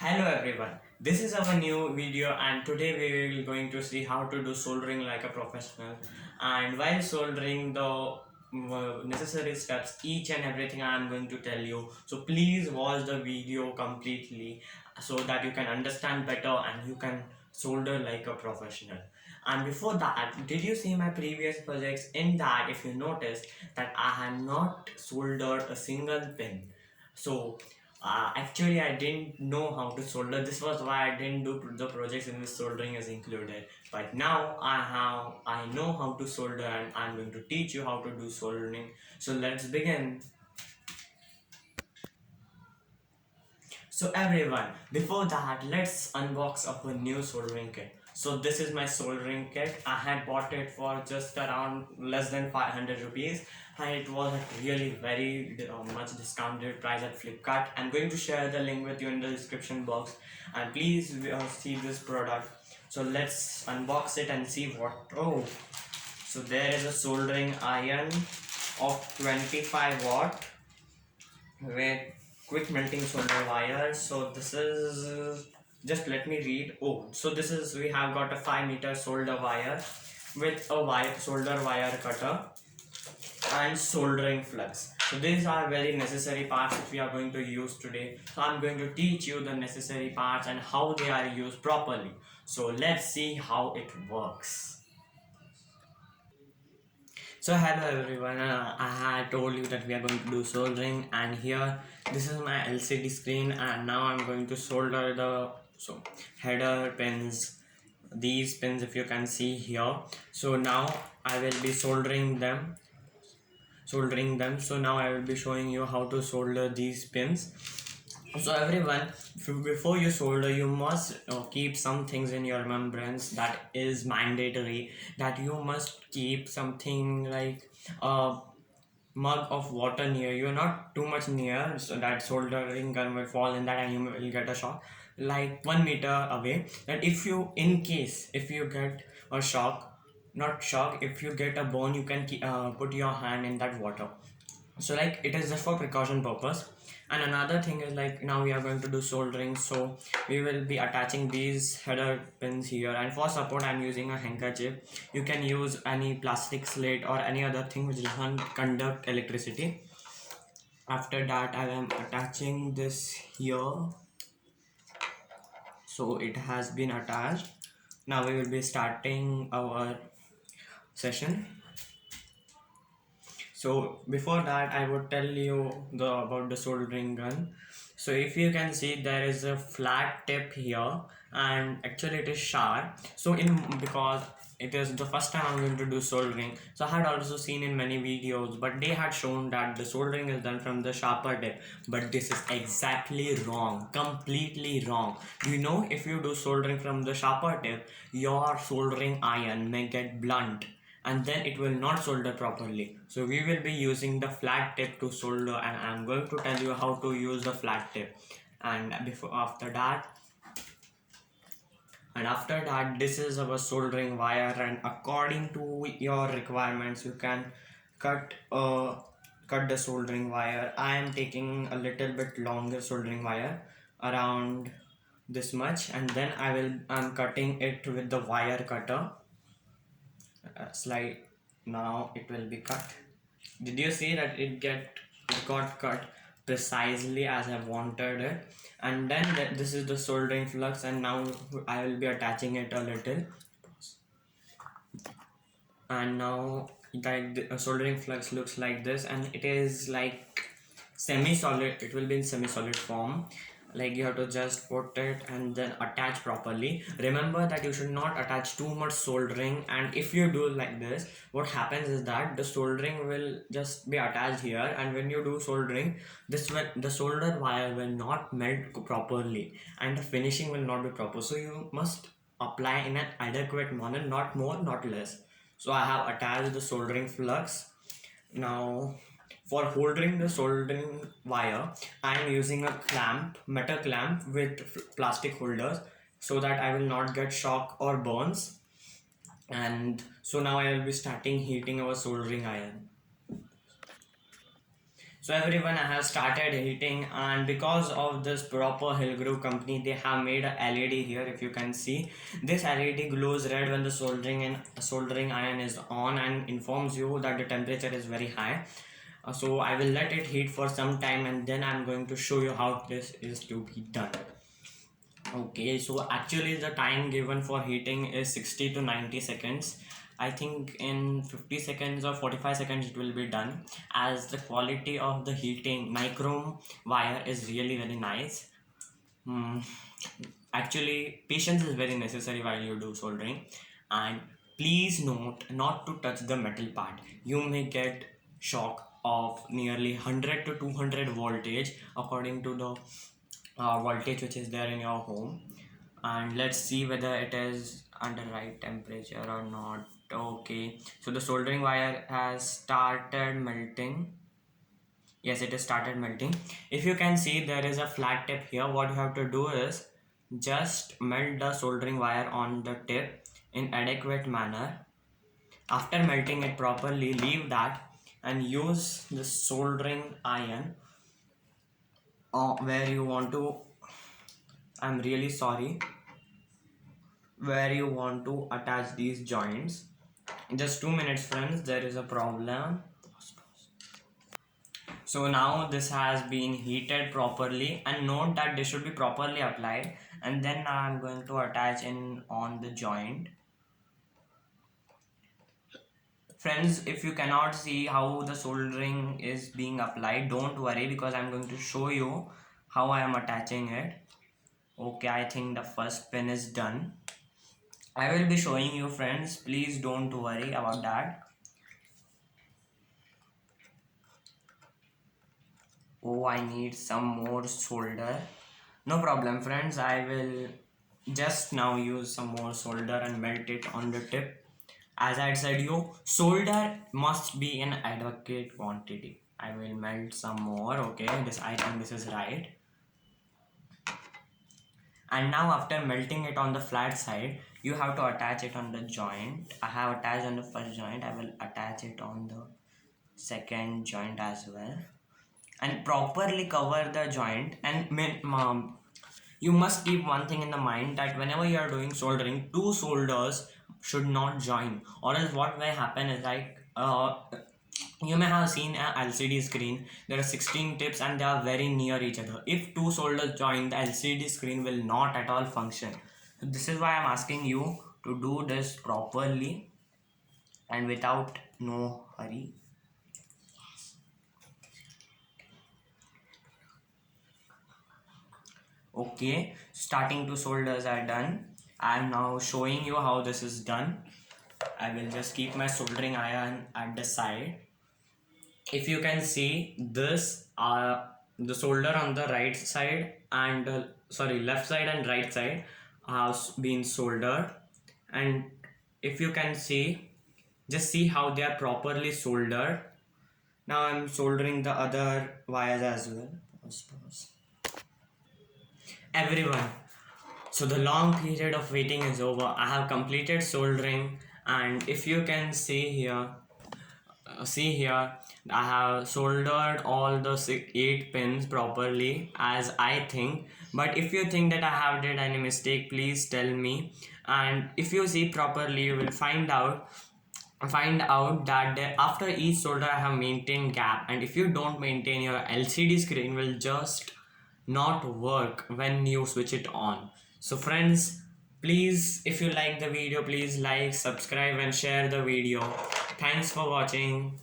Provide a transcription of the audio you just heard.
Hello everyone, this is our new video and today we will going to see how to do soldering like a professional, and while soldering the necessary steps, each and everything I am going to tell you. So please watch the video completely so that you can understand better and you can solder like a professional. And before that, did you see my previous projects? In that, if you notice that I have not soldered a single pin. So actually, I didn't know how to solder. This was why I didn't do the projects in which soldering is included. But now I know how to solder, and I'm going to teach you how to do soldering. So let's begin. So everyone, before that, let's unbox our new soldering kit. So this is my soldering kit. I had bought it for just around less than 500 rupees, and it was at really very much discounted price at Flipkart. I'm going to share the link with you in the description box, and please see this product. So let's unbox it and see what. Oh, so there is a soldering iron of 25 watt with quick melting solder wire. So this is just let me read. Oh, so this is, we have got a 5 meter solder wire with a wire solder wire cutter and soldering flux. So these are very necessary parts which we are going to use today. So I'm going to teach you the necessary parts and how they are used properly. So let's see how it works. So hello everyone, I had told you that we are going to do soldering, and here this is my LCD screen, and now I'm going to solder the header pins, these pins if you can see here. So now I will be soldering them. So now I will be showing you how to solder these pins. So everyone, before you solder, you must keep some things in your remembrance. That is mandatory, that you must keep something like a mug of water near you, not too much near, so that soldering gun will fall in that and you will get a shock, like 1 meter away. That if you, in case if you get a shock, not shock, if you get a burn, you can put your hand in that water. So like it is just for precaution purpose. And another thing is, like, now we are going to do soldering, so we will be attaching these header pins here, and for support I'm using a handkerchief. You can use any plastic slate or any other thing which doesn't conduct electricity. After that, I am attaching this here. So it has been attached. Now we will be starting our session. So before that, I would tell you about the soldering gun. So if you can see, there is a flat tip here, and actually it is sharp. So in, because it is the first time I'm going to do soldering, so I had also seen in many videos, but they had shown that the soldering is done from the sharper tip. But this is exactly wrong, completely wrong. You know, if you do soldering from the sharper tip, your soldering iron may get blunt, and then it will not solder properly. So we will be using the flat tip to solder, and I'm going to tell you how to use the flat tip. And before after that, this is our soldering wire, and according to your requirements, you can cut cut the soldering wire. I am taking a little bit longer soldering wire, around this much, and then I'm cutting it with the wire cutter. Slide. Now it will be cut. Did you see that it got cut precisely as I wanted it? And then this is the soldering flux, and now I will be attaching it a little. And now that the soldering flux looks like this, and it is like semi-solid. It will be in semi-solid form. Like, you have to just put it and then attach properly. Remember that you should not attach too much soldering, and if you do like this, what happens is that the soldering will just be attached here, and when you do soldering, the solder wire will not melt properly, and the finishing will not be proper. So you must apply in an adequate manner, not more, not less. So I have attached the soldering flux. Now, for holding the soldering wire, I am using a clamp, metal clamp with plastic holders, so that I will not get shock or burns. And so now I will be starting heating our soldering iron. So everyone, I have started heating, and because of this proper Hillgrove company, they have made a LED here. If you can see, this LED glows red when the soldering iron is on and informs you that the temperature is very high. So I will let it heat for some time, and then I'm going to show you how this is to be done. Okay, so actually the time given for heating is 60 to 90 seconds. I think in 50 seconds or 45 seconds it will be done, as the quality of the heating nichrome wire is really very nice. Hmm. Actually, patience is very necessary while you do soldering, and please note not to touch the metal part. You may get shock of nearly 100 to 200 voltage according to the voltage which is there in your home. And let's see whether it is under right temperature or not. Okay, so the soldering wire has started melting. Yes, it has started melting. If you can see, there is a flat tip here. What you have to do is just melt the soldering wire on the tip in adequate manner. After melting it properly, leave that and use the soldering iron where you want to, I'm really sorry, where you want to attach these joints. In just 2 minutes, friends, there is a problem. So now this has been heated properly, and note that this should be properly applied, and then now I'm going to attach in on the joint. Friends, if you cannot see how the soldering is being applied, don't worry, because I'm going to show you how I am attaching it. Okay, I think the first pin is done. I will be showing you, friends, please don't worry about that. Oh, I need some more solder. No problem, friends, I will just now use some more solder and melt it on the tip. As I said you, solder must be in adequate quantity. I will melt some more. Okay, this, I think this is right. And now after melting it on the flat side, you have to attach it on the joint. I have attached on the first joint. I will attach it on the second joint as well, and properly cover the joint. And you must keep one thing in the mind, that whenever you are doing soldering, two solders should not join, or else what may happen is like you may have seen a LCD screen. There are 16 tips and they are very near each other. If two solders join, the LCD screen will not at all function. So this is why I'm asking you to do this properly and without no hurry. Okay, starting two solders are done. I am now showing you how this is done. I will just keep my soldering iron at the side. If you can see this, the solder on the right side and sorry, left side and right side has been soldered. And if you can see, just see how they are properly soldered. Now I'm soldering the other wires as well. Pause. Everyone, so the long period of waiting is over. I have completed soldering, and if you can see here, I have soldered all the 8 pins properly, as I think. But if you think that I have did any mistake, please tell me. And if you see properly, you will find out that after each solder I have maintained gap, and if you don't maintain, your LCD screen will just not work when you switch it on. So friends, please, if you like the video, please like, subscribe and share the video. Thanks for watching.